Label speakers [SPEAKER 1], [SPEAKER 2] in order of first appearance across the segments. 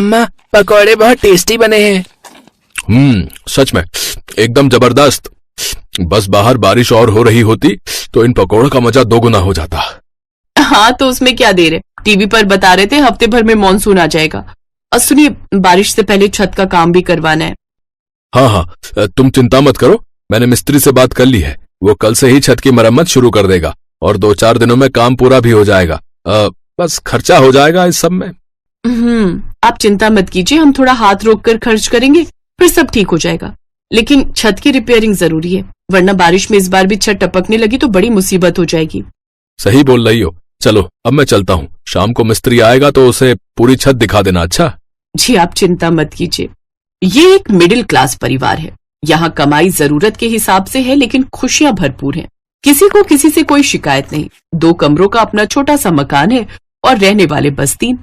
[SPEAKER 1] मम्मा, पकौड़े बहुत टेस्टी बने हैं।
[SPEAKER 2] सच में एकदम जबरदस्त। बस बाहर बारिश और हो रही होती तो इन पकौड़ों का मजा दोगुना हो जाता।
[SPEAKER 3] हाँ तो उसमें क्या देर है, टीवी पर बता रहे थे हफ्ते भर में मॉनसून आ जाएगा। और सुनिए, बारिश से पहले छत का काम भी करवाना है।
[SPEAKER 2] हाँ, तुम चिंता मत करो, मैंने मिस्त्री से बात कर ली है। वो कल से ही छत की मरम्मत शुरू कर देगा और 2-4 दिनों में काम पूरा भी हो जाएगा। बस खर्चा हो जाएगा इस सब में।
[SPEAKER 3] आप चिंता मत कीजिए, हम थोड़ा हाथ रोक कर खर्च करेंगे, फिर सब ठीक हो जाएगा। लेकिन छत की रिपेयरिंग जरूरी है, वरना बारिश में इस बार भी छत टपकने लगी तो बड़ी मुसीबत हो जाएगी।
[SPEAKER 2] सही बोल रही हो। चलो अब मैं चलता हूँ, शाम को मिस्त्री आएगा तो उसे पूरी छत दिखा देना। अच्छा
[SPEAKER 3] जी, आप चिंता मत कीजिए। ये एक मिडिल क्लास परिवार है। यहाँ कमाई जरूरत के हिसाब से है, लेकिन खुशियां भरपूर हैं। किसी को किसी से कोई शिकायत नहीं। 2 कमरों का अपना छोटा सा मकान है और रहने वाले बस 3।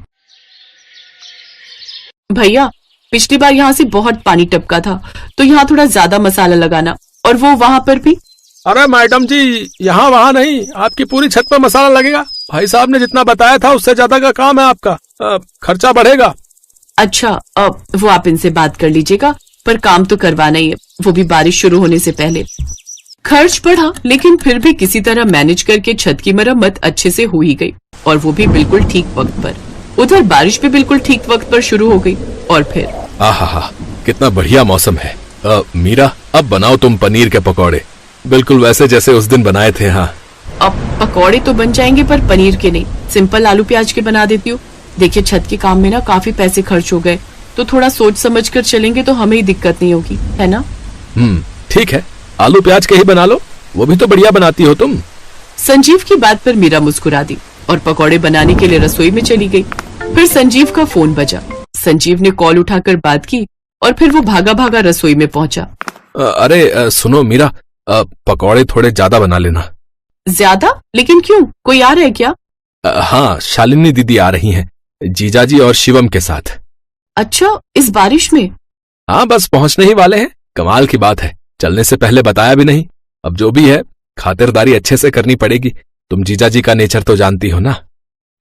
[SPEAKER 3] भैया, पिछली बार यहाँ से बहुत पानी टपका था, तो यहाँ थोड़ा ज्यादा मसाला लगाना, और वो वहाँ पर भी।
[SPEAKER 4] अरे मैडम जी, यहाँ वहाँ नहीं, आपकी पूरी छत पर मसाला लगेगा। भाई साहब ने जितना बताया था उससे ज्यादा का काम है आपका, खर्चा बढ़ेगा।
[SPEAKER 3] अच्छा, वो आप इनसे बात कर लीजिएगा, पर काम तो करवाना ही है, वो भी बारिश शुरू होने से पहले। खर्च बढ़ा, लेकिन फिर भी किसी तरह मैनेज करके छत की मरम्मत अच्छे से हो ही गई, और वो भी बिल्कुल ठीक वक्त पर। उधर बारिश भी बिल्कुल ठीक वक्त पर शुरू हो गई। और फिर
[SPEAKER 2] आहा, कितना बढ़िया मौसम है। मीरा, अब बनाओ तुम पनीर के पकौड़े, बिल्कुल वैसे जैसे उस दिन बनाए थे। हाँ,
[SPEAKER 3] अब पकौड़े तो बन जाएंगे, पर पनीर के नहीं, सिंपल आलू प्याज के बना देती हूँ। देखिए, छत के काम में ना काफी पैसे खर्च हो गए, तो थोड़ा सोच समझ कर चलेंगे तो हमें ही दिक्कत नहीं होगी, है ना?
[SPEAKER 2] ठीक है, आलू प्याज के ही बना लो, वो भी तो बढ़िया बनाती हो तुम।
[SPEAKER 3] संजीव की बात पर मीरा मुस्कुरा दी और पकौड़े बनाने के लिए रसोई में चली गई। फिर संजीव का फोन बजा। संजीव ने कॉल उठाकर बात की और फिर वो भागा भागा रसोई में पहुंचा।
[SPEAKER 2] अरे सुनो मीरा, पकौड़े थोड़े ज्यादा बना लेना।
[SPEAKER 3] ज्यादा? लेकिन क्यों, कोई आ रहा है क्या?
[SPEAKER 2] हाँ, शालिनी दीदी आ रही हैं, जीजाजी और शिवम के साथ।
[SPEAKER 3] अच्छा, इस बारिश में?
[SPEAKER 2] हाँ, बस पहुंचने ही वाले हैं। कमाल की बात है, चलने से पहले बताया भी नहीं। अब जो भी है, खातिरदारी अच्छे से करनी पड़ेगी। तुम जीजाजी का नेचर तो जानती हो ना।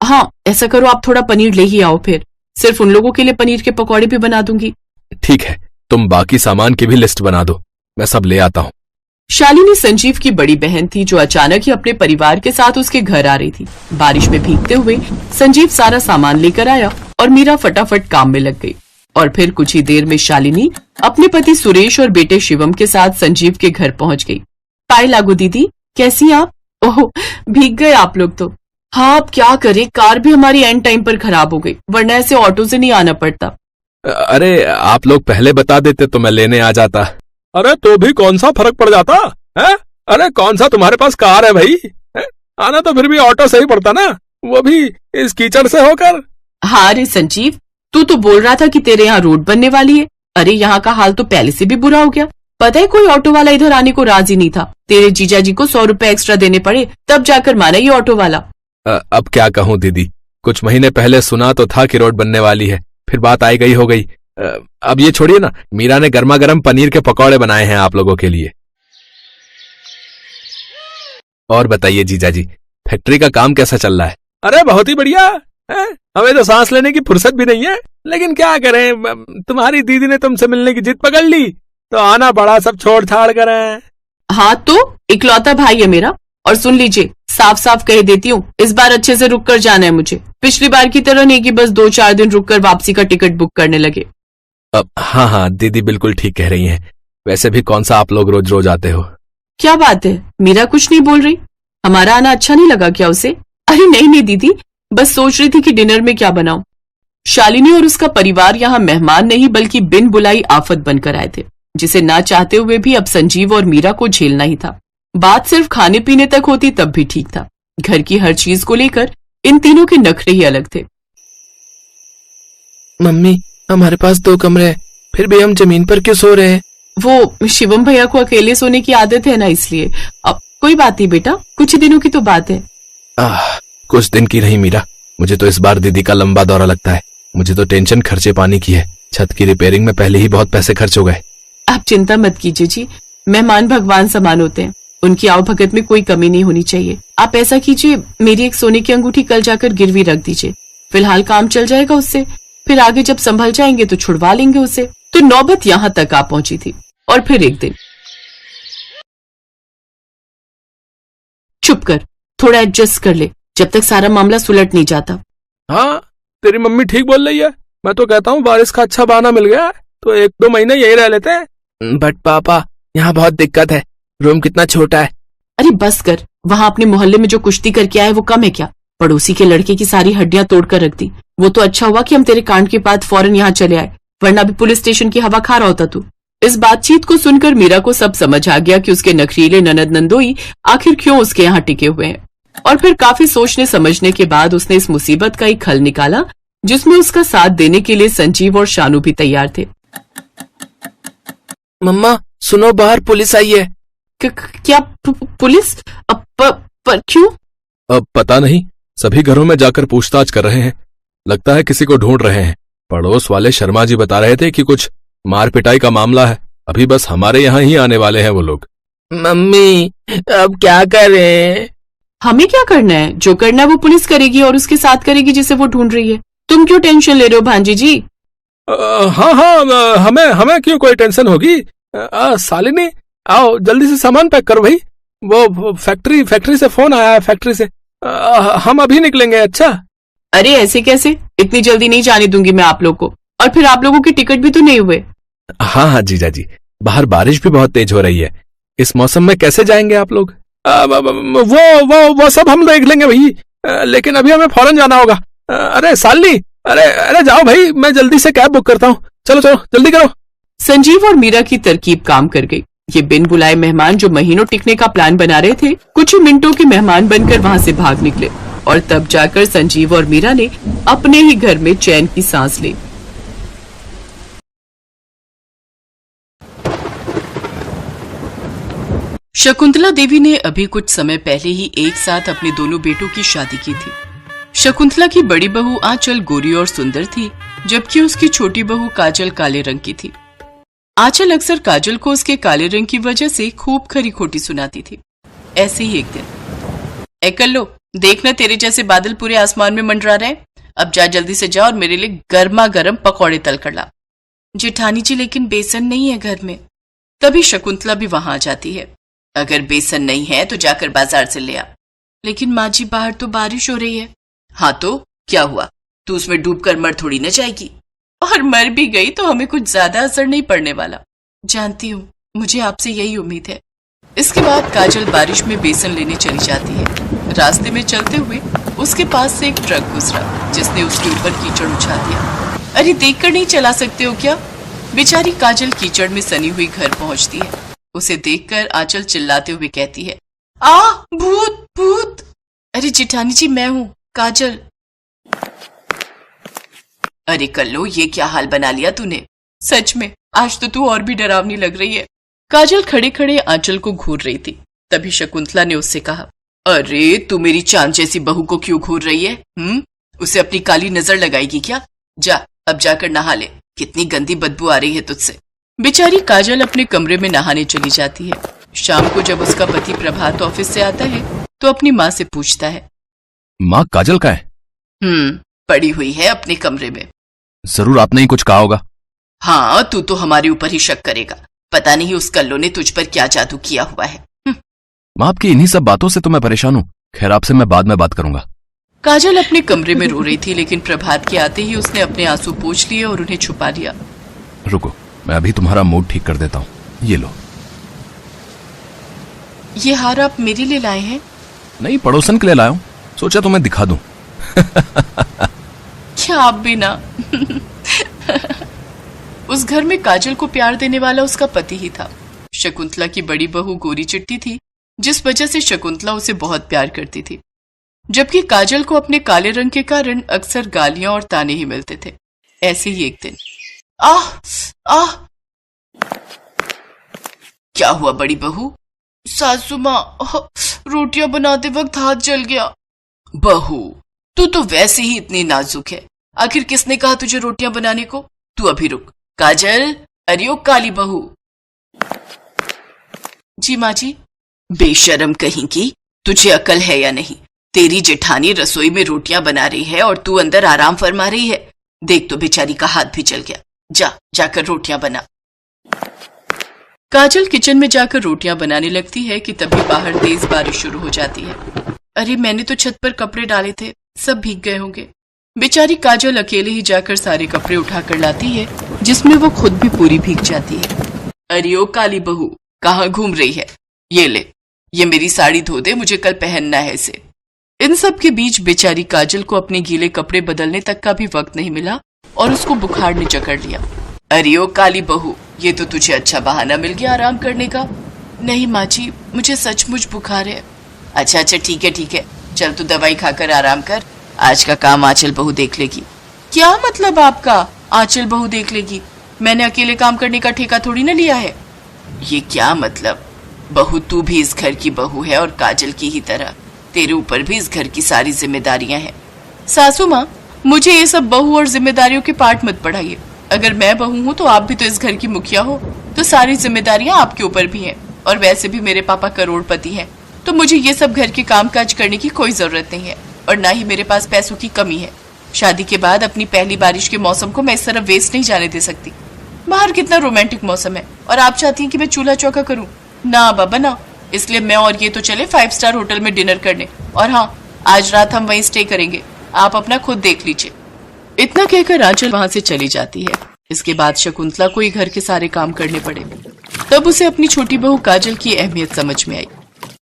[SPEAKER 3] हाँ, ऐसा करो, आप थोड़ा पनीर ले ही आओ, फिर सिर्फ उन लोगों के लिए पनीर के पकौड़े भी बना दूंगी।
[SPEAKER 2] ठीक है, तुम बाकी सामान की भी लिस्ट बना दो, मैं सब ले आता हूँ।
[SPEAKER 3] शालिनी संजीव की बड़ी बहन थी, जो अचानक ही अपने परिवार के साथ उसके घर आ रही थी। बारिश में भीगते हुए संजीव सारा सामान लेकर आया और मीरा फटाफट काम में लग गई। और फिर कुछ ही देर में शालिनी अपने पति सुरेश और बेटे शिवम के साथ संजीव के घर पहुंच गई। पाए लागू दीदी, कैसी आप? ओह, भीग गए आप लोग तो। हाँ, अब क्या करें, कार भी हमारी एंड टाइम पर खराब हो गई, वरना ऐसे ऑटो से नहीं आना पड़ता।
[SPEAKER 2] अरे आप लोग पहले बता देते तो मैं लेने आ जाता।
[SPEAKER 4] अरे तो भी कौन सा फर्क पड़ जाता है? अरे कौन सा तुम्हारे पास कार है भाई, आना तो फिर भी ऑटो से ही पड़ता ना, वो भी इस कीचड़ से होकर।
[SPEAKER 3] हाँ रे संजीव, तू तो बोल रहा था कि तेरे यहाँ रोड बनने वाली है। अरे यहाँ का हाल तो पहले से भी बुरा हो गया। पता है, कोई ऑटो वाला इधर आने को राजी नहीं था। तेरे जीजाजी को 100 रुपए एक्स्ट्रा देने पड़े, तब जाकर माना ये ऑटो वाला।
[SPEAKER 2] अब क्या कहूँ दीदी, कुछ महीने पहले सुना तो था कि रोड बनने वाली है, फिर बात आई गई हो गई। अब ये छोड़िए ना, मीरा ने गर्मा गर्म पनीर के पकौड़े बनाए हैं आप लोगों के लिए। और बताइए जीजाजी, फैक्ट्री का काम कैसा चल रहा है?
[SPEAKER 4] अरे बहुत ही बढ़िया है, हमें तो सांस लेने की फुर्सत भी नहीं है, लेकिन क्या करें, तुम्हारी दीदी ने तुमसे मिलने की जिद पकड़ ली तो आना पड़ा, सब छोड़ छाड़ कर।
[SPEAKER 3] हाँ, तो इकलौता भाई है मेरा। और सुन लीजिए, साफ साफ कह देती हूँ, इस बार अच्छे से रुक कर जाना है मुझे। पिछली बार की तरह नहीं कि बस 2-4 दिन रुक कर वापसी का टिकट बुक करने लगे।
[SPEAKER 2] हाँ, दीदी बिल्कुल ठीक कह रही हैं। वैसे भी कौन सा आप लोग रोज रोज आते हो?
[SPEAKER 3] क्या बात है, मीरा कुछ नहीं बोल रही? हमारा आना अच्छा नहीं लगा क्या उसे? अरे नहीं दीदी, बस सोच रही थी कि डिनर में क्या बनाऊं। शालिनी और उसका परिवार यहाँ मेहमान नहीं बल्कि बिन बुलाई आफत बनकर आए थे, जिसे ना चाहते हुए भी अब संजीव और मीरा को झेलना ही था। बात सिर्फ खाने पीने तक होती तब भी ठीक था, घर की हर चीज को लेकर इन तीनों के नखरे ही अलग थे।
[SPEAKER 1] मम्मी, हमारे पास 2 कमरे हैं, फिर भी हम जमीन पर क्यों सो रहे हैं?
[SPEAKER 3] वो शिवम भैया को अकेले सोने की आदत है ना, इसलिए। अब कोई बात नहीं बेटा, कुछ ही दिनों की तो बात है।
[SPEAKER 2] कुछ दिन की नहीं मीरा, मुझे तो इस बार दीदी का लंबा दौरा लगता है। मुझे तो टेंशन खर्चे पानी की है, छत की रिपेयरिंग में पहले ही बहुत पैसे खर्च हो गए।
[SPEAKER 3] आप चिंता मत कीजिए जी, मेहमान भगवान समान होते हैं, उनकी आवभगत में कोई कमी नहीं होनी चाहिए। आप ऐसा कीजिए, मेरी एक सोने की अंगूठी कल जाकर गिरवी रख दीजिए, फिलहाल काम चल जाएगा उससे। फिर आगे जब संभल जाएंगे तो छुड़वा लेंगे उसे। तो नौबत यहाँ तक आ पहुंची थी। और फिर एक दिन, चुप कर, थोड़ा एडजस्ट कर ले जब तक सारा मामला सुलट नहीं जाता।
[SPEAKER 4] हाँ, तेरी मम्मी ठीक बोल रही है। मैं तो कहता हूँ बारिश का अच्छा बहाना मिल गया तो 1-2 महीने यही रह लेते हैं।
[SPEAKER 1] बट पापा, यहाँ बहुत दिक्कत है, रूम कितना छोटा है।
[SPEAKER 3] अरे बस कर, वहां अपने मोहल्ले में जो कुश्ती करके आए वो कम है क्या? पड़ोसी के लड़के की सारी हड्डियां तोड़ कर रख दी। वो तो अच्छा हुआ कि हम तेरे कांड के बाद फौरन यहाँ चले आए, वरना भी पुलिस स्टेशन की हवा खा रहा होता तू। इस बातचीत को सुनकर मीरा को सब समझ आ गया कि उसके नखरीले ननद नंदोई आखिर क्यों उसके यहाँ टिके हुए हैं। और फिर काफी सोचने समझने के बाद उसने इस मुसीबत का एक हल निकाला जिसमें उसका साथ देने के लिए संजीव और शानू भी तैयार थे।
[SPEAKER 1] मम्मा सुनो, बाहर पुलिस आई है।
[SPEAKER 3] क्या पुलिस? पर क्यों?
[SPEAKER 2] अब पता नहीं, सभी घरों में जाकर पूछताछ कर रहे हैं। लगता है किसी को ढूंढ रहे हैं। पड़ोस वाले शर्मा जी बता रहे थे कि कुछ मार पिटाई का मामला है। अभी बस हमारे यहाँ ही आने वाले हैं वो लोग।
[SPEAKER 1] मम्मी अब क्या करें?
[SPEAKER 3] हमें क्या करना है? जो करना है वो पुलिस करेगी और उसके साथ करेगी जिसे वो ढूंढ रही है। तुम क्यों टेंशन ले रहे हो भांजी जी?
[SPEAKER 4] हाँ हाँ, हमें क्यों कोई टेंशन होगी। शालिनी, आओ जल्दी से सामान पैक करो भाई। वो फैक्ट्री से फोन आया है, फैक्ट्री से। हम अभी निकलेंगे। अच्छा।
[SPEAKER 3] अरे ऐसे कैसे? इतनी जल्दी नहीं जाने दूंगी मैं आप लोग को। और फिर आप लोगों की टिकट भी तो नहीं हुए।
[SPEAKER 2] हाँ हाँ जीजा जी, बाहर बारिश भी बहुत तेज हो रही है। इस मौसम में कैसे जाएंगे आप लोग?
[SPEAKER 4] वो सब हम देख लेंगे भाई, लेकिन अभी हमें फौरन जाना होगा। अरे शालिनी, अरे जाओ भाई, मैं जल्दी से कैब बुक करता हूँ। चलो जल्दी करो।
[SPEAKER 3] संजीव और मीरा की तरकीब काम कर गई। ये बिन बुलाए मेहमान जो महीनों टिकने का प्लान बना रहे थे, कुछ ही मिनटों के मेहमान बनकर वहां से भाग निकले। और तब जाकर संजीव और मीरा ने अपने ही घर में चैन की सांस ली। शकुंतला देवी ने अभी कुछ समय पहले ही एक साथ अपने दोनों बेटों की शादी की थी। शकुंतला की बड़ी बहू आंचल गोरी और सुंदर थी, जबकि उसकी छोटी बहू काजल काले रंग की थी। आंचल अक्सर काजल को उसके काले रंग की वजह से खूब खरी खोटी सुनाती थी। ऐसे ही एक दिन, ए कल्लो, देखना तेरे जैसे बादल पूरे आसमान में मंडरा रहे। अब जा, जल्दी से जा और मेरे लिए गर्मा गर्म पकौड़े तल कर ला। जेठानी जी, लेकिन बेसन नहीं है घर में। तभी शकुंतला भी वहां आ जाती है। अगर बेसन नहीं है तो जाकर बाजार से ले आ। लेकिन माँ जी, बाहर तो बारिश हो रही है। हाँ तो क्या हुआ, तू उसमें डूबकर मर थोड़ी न जाएगी। और मर भी गई तो हमें कुछ ज्यादा असर नहीं पड़ने वाला। जानती हूँ, मुझे आपसे यही उम्मीद है। इसके बाद काजल बारिश में बेसन लेने चली जाती है। रास्ते में चलते हुए उसके पास से एक ट्रक गुजरा जिसने उसके ऊपर कीचड़ उछाल दिया। अरे देखकर नहीं चला सकते हो क्या? बेचारी काजल कीचड़ में सनी हुई घर पहुंचती है। उसे देखकर आंचल चिल्लाते हुए कहती है, आ भूत भूत। अरे जेठानी जी, मैं हूँ काजल। अरे कल्लो, ये क्या हाल बना लिया तूने? सच में आज तो तू और भी डरावनी लग रही है। काजल खड़े खड़े आंचल को घूर रही थी। तभी शकुंतला ने उससे कहा, अरे तू मेरी चांद जैसी बहू को क्यों घूर रही है? उसे अपनी काली नजर लगाएगी क्या? जा, अब जाकर नहा ले, कितनी गंदी बदबू आ रही है तुझसे। बेचारी काजल अपने कमरे में नहाने चली जाती है। शाम को जब उसका पति प्रभात ऑफिस से आता है तो अपनी माँ से पूछता है,
[SPEAKER 2] माँ काजल का है?
[SPEAKER 3] पड़ी हुई है अपने कमरे में।
[SPEAKER 2] जरूर आपने ही कुछ कहा होगा।
[SPEAKER 3] हाँ, तू तो हमारे ऊपर ही शक करेगा। पता नहीं उस कल्लो ने तुझ पर क्या जादू किया हुआ है।
[SPEAKER 2] माँ, आपकी इन्हीं सब बातों से तो मैं परेशान हूँ। खैर, आपसे मैं बाद में बात करूंगा।
[SPEAKER 3] काजल अपने कमरे में रो रही थी, लेकिन प्रभात के आते ही उसने अपने आंसू पोंछ लिए और उन्हें छुपा लिया।
[SPEAKER 2] रुको, मैं अभी तुम्हारा मूड ठीक कर देता हूँ। ये लो।
[SPEAKER 3] ये हार आप मेरे लिए लाए हैं?
[SPEAKER 2] नहीं, पड़ोसन के लिए लाया हूँ। सोचा तुम्हें दिखा दूं।
[SPEAKER 3] क्या आप भी ना। उस घर में काजल को प्यार देने वाला उसका पति ही था। शकुंतला की बड़ी बहू गोरी चिट्टी थी, जिस वजह से शकुंतला उसे बहुत प्यार करती थी, जबकि काजल को अपने काले रंग के कारण अक्सर गालियां और ताने ही मिलते थे। ऐसे ही एक दिन, आह आह, क्या हुआ बड़ी बहू? सासू माँ, रोटियां बनाते वक्त हाथ जल गया। बहू, तू तो वैसे ही इतनी नाजुक है। आखिर किसने कहा तुझे रोटियां बनाने को? तू अभी रुक। काजल, अरे ओ काली बहू। जी माँ जी। बेशरम कहीं की, तुझे अकल है या नहीं? तेरी जेठानी रसोई में रोटियां बना रही है और तू अंदर आराम फरमा रही है। देख तो बेचारी का हाथ भी जल गया। जाकर रोटियां बना। काजल किचन में जाकर रोटियां बनाने लगती है कि तभी बाहर तेज बारिश शुरू हो जाती है। अरे मैंने तो छत पर कपड़े डाले थे, सब भीग गए होंगे। बेचारी काजल अकेले ही जाकर सारे कपड़े उठाकर लाती है, जिसमें वो खुद भी पूरी भीग जाती है। अरे ओ काली बहू, कहाँ घूम रही है? ये ले, ये मेरी साड़ी धो दे, मुझे कल पहनना है इसे। इन सब के बीच बेचारी काजल को अपने गीले कपड़े बदलने तक का भी वक्त नहीं मिला और उसको बुखार ने जकड़ लिया। अरे ओ काली बहू, ये तो तुझे अच्छा बहाना मिल गया आराम करने का। नहीं माँ जी, मुझे सचमुच बुखार है। अच्छा ठीक है, चल तू दवाई खाकर आराम कर, आज का काम आंचल बहू देख लेगी। क्या मतलब आपका आंचल बहू देख लेगी? मैंने अकेले काम करने का ठेका थोड़ी ना लिया है। ये क्या मतलब? बहू तू भी इस घर की बहू है और काजल की ही तरह तेरे ऊपर भी इस घर की सारी जिम्मेदारियां हैं। सासू माँ, मुझे ये सब बहू और जिम्मेदारियों के पाठ मत पढ़ाइए। अगर मैं बहू हूँ तो आप भी तो इस घर की मुखिया हो, तो सारी जिम्मेदारियां आपके ऊपर भी हैं। और वैसे भी मेरे पापा करोड़पति हैं, तो मुझे ये सब घर के कामकाज करने की कोई जरूरत नहीं है और ना ही मेरे पास पैसों की कमी है। शादी के बाद अपनी पहली बारिश के मौसम को मैं इस तरह वेस्ट नहीं जाने दे सकती। बाहर कितना रोमांटिक मौसम है और आप चाहती हैं कि मैं चूल्हा चौका करूं? ना बाबा ना। इसलिए मैं और ये तो चले 5 स्टार होटल में डिनर करने, और हाँ, आज रात हम वहीं स्टे करेंगे, आप अपना खुद देख लीजिए। इतना कहकर आंचल वहां से चली जाती है। इसके बाद शकुंतला को ही घर के सारे काम करने पड़े। तब उसे अपनी छोटी बहू काजल की अहमियत समझ में आई।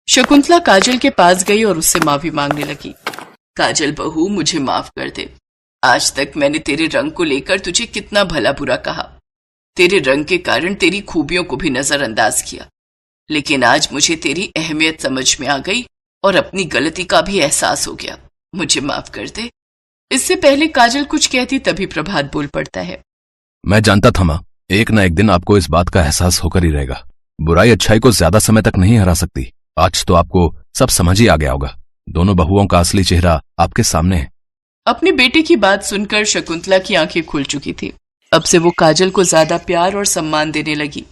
[SPEAKER 3] शकुंतला काजल के पास गई और उससे माफी मांगने लगी। काजल बहू, मुझे माफ कर दे। आज तक मैंने तेरे रंग को लेकर तुझे कितना भला बुरा कहा, तेरे रंग के कारण तेरी खूबियों को भी नजरअंदाज किया, लेकिन आज मुझे तेरी अहमियत समझ में आ गई और अपनी गलती का भी एहसास हो गया। मुझे माफ कर दे। इससे पहले काजल कुछ कहती तभी प्रभात बोल पड़ता है।
[SPEAKER 2] मैं जानता था माँ, एक न एक दिन आपको इस बात का एहसास होकर ही रहेगा। बुराई अच्छाई को ज्यादा समय तक नहीं हरा सकती। आज तो आपको सब समझ ही आ गया होगा। दोनों बहुओं का असली चेहरा आपके सामने है।
[SPEAKER 3] अपने बेटे की बात सुनकर शकुंतला की आंखें खुल चुकी थी। अब से वो काजल को ज्यादा प्यार और सम्मान देने लगी,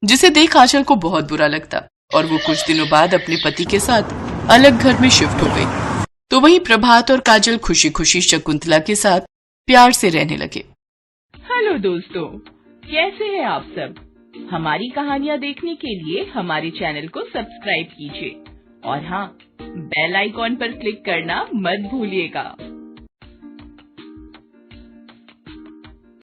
[SPEAKER 3] जिसे देख आंचल को बहुत बुरा लगता और वो कुछ दिनों बाद अपने पति के साथ अलग घर में शिफ्ट हो गई। तो वहीं प्रभात और काजल खुशी खुशी शकुंतला के साथ प्यार से रहने लगे।
[SPEAKER 5] हेलो दोस्तों, कैसे हैं आप सब? हमारी कहानियाँ देखने के लिए हमारे चैनल को सब्सक्राइब कीजिए और हाँ, बेल आइकॉन पर क्लिक करना मत भूलिएगा।